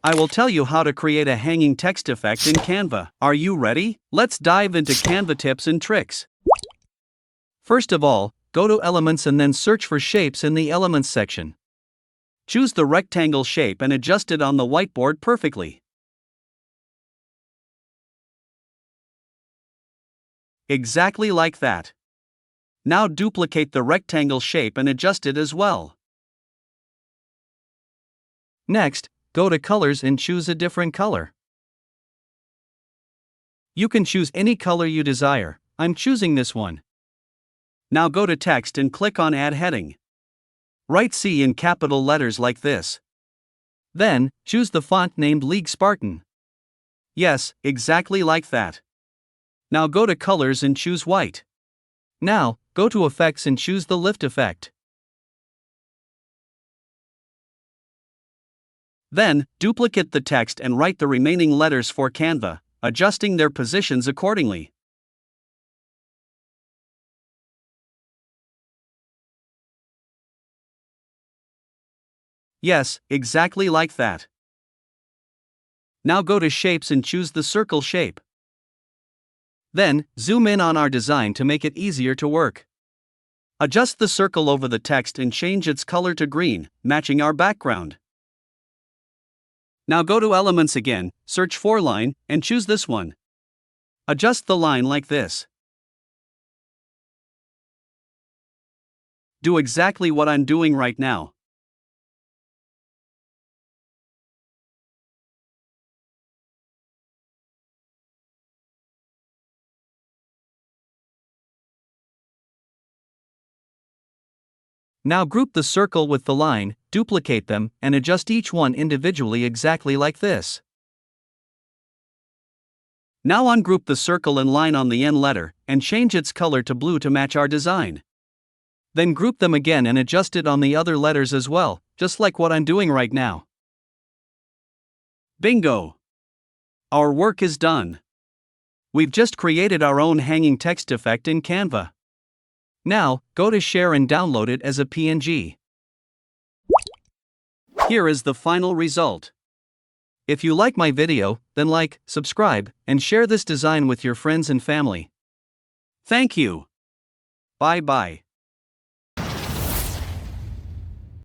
I will tell you how to create a hanging text effect in Canva. Are you ready? Let's dive into Canva tips and tricks. First of all, go to Elements and then search for Shapes in the Elements section. Choose the rectangle shape and adjust it on the whiteboard perfectly. Exactly like that. Now duplicate the rectangle shape and adjust it as well. Next, go to Colors and choose a different color. You can choose any color you desire. I'm choosing this one. Now go to Text and click on Add Heading. Write C in capital letters like this. Then, choose the font named League Spartan. Yes, exactly like that. Now go to Colors and choose White. Now, go to Effects and choose the Lift effect. Then, duplicate the text and write the remaining letters for Canva, adjusting their positions accordingly. Yes, exactly like that. Now go to Shapes and choose the circle shape. Then, zoom in on our design to make it easier to work. Adjust the circle over the text and change its color to green, matching our background. Now go to Elements again, search for Line, and choose this one. Adjust the line like this. Do exactly what I'm doing right now. Now group the circle with the line, duplicate them, and adjust each one individually exactly like this. Now ungroup the circle and line on the N letter, and change its color to blue to match our design. Then group them again and adjust it on the other letters as well, just like what I'm doing right now. Bingo! Our work is done. We've just created our own hanging text effect in Canva. Now, go to Share and download it as a PNG. Here is the final result. If you like my video, then like, subscribe, and share this design with your friends and family. Thank you. Bye-bye.